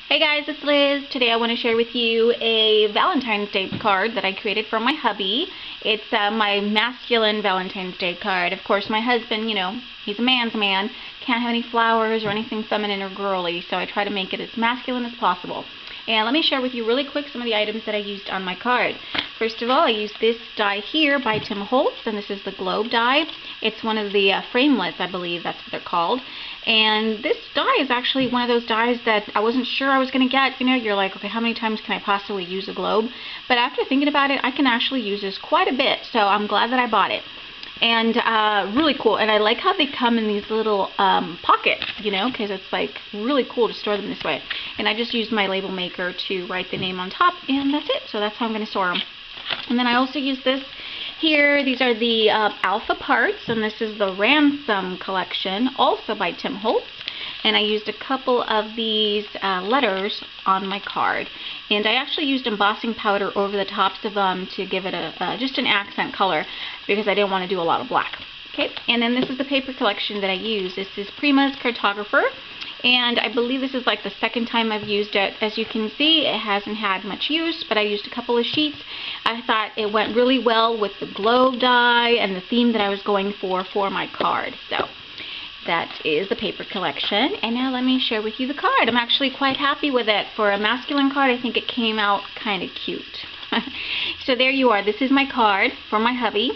Hey guys, it's Liz. Today I want to share with you a Valentine's Day card that I created for my hubby. It's my masculine Valentine's Day card. Of course, my husband, he's a man's man, can't have any flowers or anything feminine or girly, so I try to make it as masculine as possible. And let me share with you really quick some of the items that I used on my card. First of all, I used this die here by Tim Holtz, and this is the globe die. It's one of the framelets, I believe that's what they're called. And this die is actually one of those dies that I wasn't sure I was going to get. You're like, okay, how many times can I possibly use a globe? But after thinking about it, I can actually use this quite a bit, so I'm glad that I bought it. And really cool, and I like how they come in these little pockets, because it's like really cool to store them this way. And I just used my label maker to write the name on top, and that's it. So that's how I'm going to store them. And then I also used this here. These are the alpha parts, and this is the Ransom collection, also by Tim Holtz. And I used a couple of these letters on my card. And I actually used embossing powder over the tops of them to give it just an accent color, because I didn't want to do a lot of black. Okay, and then this is the paper collection that I used. This is Prima's Cartographer, and I believe this is like the second time I've used it. As you can see, it hasn't had much use, but I used a couple of sheets. I thought it went really well with the globe die and the theme that I was going for my card. So that is the paper collection, and now let me share with you the card. I'm actually quite happy with it. For a masculine card, I think it came out kind of cute. So there you are. This is my card for my hubby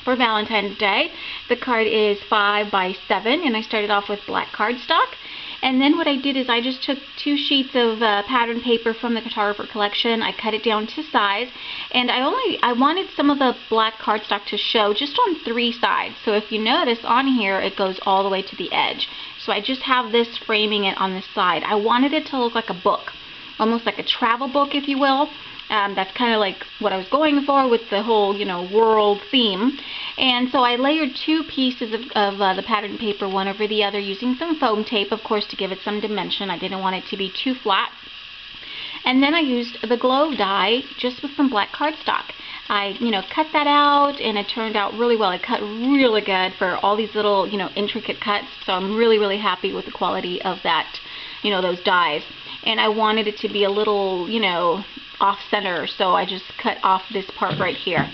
for Valentine's Day. The card is 5 by 7, and I started off with black cardstock. And then what I did is I just took 2 sheets of pattern paper from the Cartographer collection. I cut it down to size, and I wanted some of the black cardstock to show just on 3 sides. So if you notice on here, it goes all the way to the edge. So I just have this framing it on this side. I wanted it to look like a book, almost like a travel book, if you will. That's kind of like what I was going for with the whole, world theme. And so I layered 2 pieces of the pattern paper, one over the other, using some foam tape, of course, to give it some dimension. I didn't want it to be too flat. And then I used the globe die just with some black cardstock. I, cut that out, and it turned out really well. It cut really good for all these little, intricate cuts. So I'm really, really happy with the quality of that, those dies. And I wanted it to be a little, off center, so I just cut off this part right here.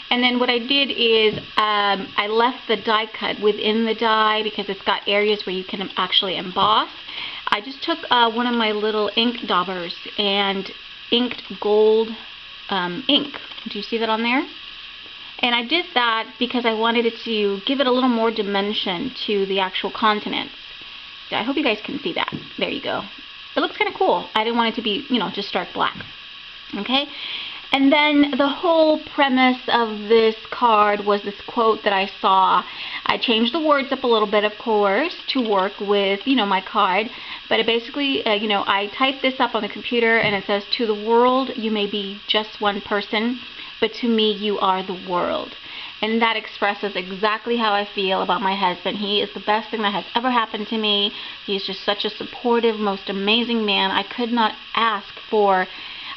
And then what I did is I left the die cut within the die because it's got areas where you can actually emboss. I just took one of my little ink daubers and inked gold ink. Do you see that on there? And I did that because I wanted it to give it a little more dimension to the actual continents. So I hope you guys can see that. There you go. It looks kind of cool. I didn't want it to be, just stark black. Okay, and then the whole premise of this card was this quote that I saw. I changed the words up a little bit, of course, to work with, my card. But it basically, I typed this up on the computer, and it says, "To the world, you may be just one person, but to me, you are the world." And that expresses exactly how I feel about my husband. He is the best thing that has ever happened to me. He's just such a supportive, most amazing man. I could not ask for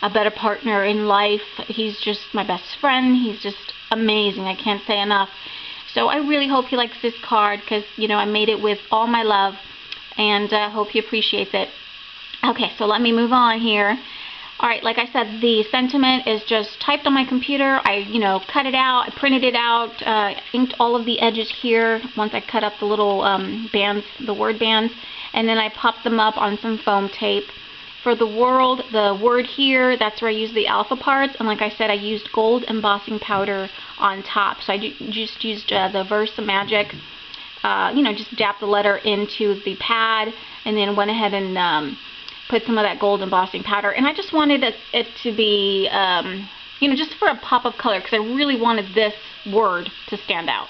a better partner in life. He's just my best friend. He's just amazing. I can't say enough. So I really hope he likes this card because, I made it with all my love, and I hope he appreciates it. Okay, so let me move on here. Alright, like I said, the sentiment is just typed on my computer. I, cut it out, I printed it out, inked all of the edges here once I cut up the little bands, the word bands, and then I popped them up on some foam tape. For the world, the word here, that's where I used the alpha parts, and like I said, I used gold embossing powder on top. So I just used the Versa Magic, just dapped the letter into the pad, and then went ahead and put some of that gold embossing powder. And I just wanted it to be, just for a pop of color, because I really wanted this word to stand out.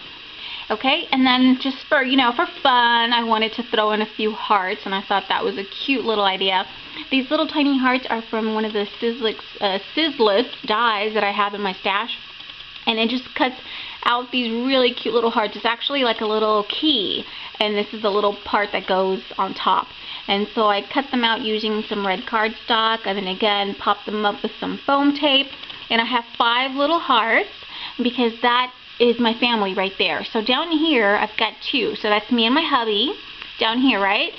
Okay, and then just for, for fun, I wanted to throw in a few hearts, and I thought that was a cute little idea. These little tiny hearts are from one of the Sizzless dies that I have in my stash, and it just cuts out these really cute little hearts. It's actually like a little key, and this is the little part that goes on top. And so I cut them out using some red cardstock, and then again popped them up with some foam tape, and I have 5 little hearts because that is my family right there. So down here I've got 2, so that's me and my hubby down here, right?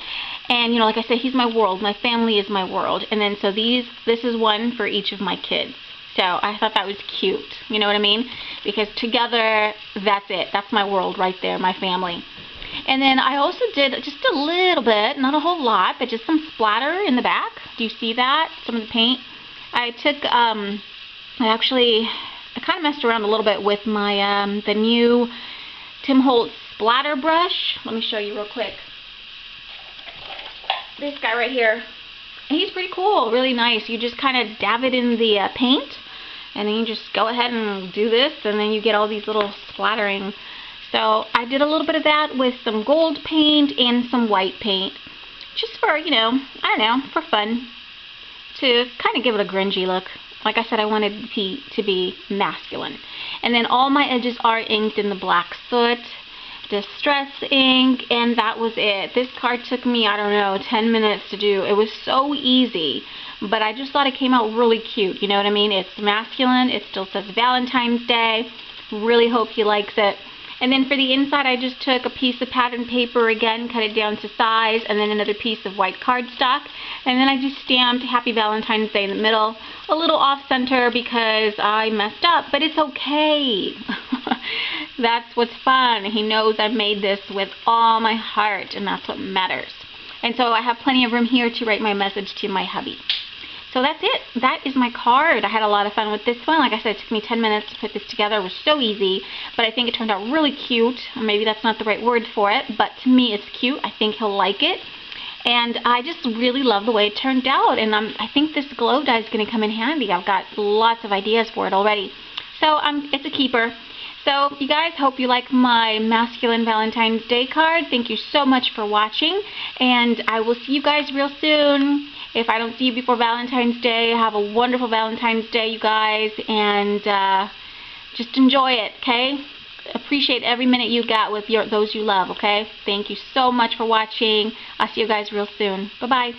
And, like I said, he's my world. My family is my world. And then so this is one for each of my kids. So I thought that was cute. You know what I mean? Because together, that's it. That's my world right there, my family. And then I also did just a little bit, not a whole lot, but just some splatter in the back. Do you see that? Some of the paint. I took, I kind of messed around a little bit with my, the new Tim Holtz splatter brush. Let me show you real quick. This guy right here. And he's pretty cool, really nice. You just kind of dab it in the paint, and then you just go ahead and do this, and then you get all these little splattering. So I did a little bit of that with some gold paint and some white paint, just for, I don't know, for fun, to kind of give it a grungy look. Like I said, I wanted it to be masculine. And then all my edges are inked in the black soot distress ink, and that was it. This card took me, I don't know, 10 minutes to do. It was so easy, but I just thought it came out really cute. You know what I mean? It's masculine. It still says Valentine's Day. Really hope he likes it. And then for the inside, I just took a piece of pattern paper again, cut it down to size, and then another piece of white cardstock. And then I just stamped Happy Valentine's Day in the middle, a little off-center because I messed up, but it's okay. That's what's fun. He knows I made this with all my heart, and that's what matters. And so I have plenty of room here to write my message to my hubby. So that's it. That is my card. I had a lot of fun with this one. Like I said, it took me 10 minutes to put this together. It was so easy, but I think it turned out really cute. Maybe that's not the right word for it, but to me it's cute. I think he'll like it. And I just really love the way it turned out. And I think this glow dye is going to come in handy. I've got lots of ideas for it already. So it's a keeper. So you guys, hope you like my masculine Valentine's Day card. Thank you so much for watching. And I will see you guys real soon. If I don't see you before Valentine's Day, have a wonderful Valentine's Day, you guys. And just enjoy it, okay? Appreciate every minute you got with those you love, okay? Thank you so much for watching. I'll see you guys real soon. Bye-bye.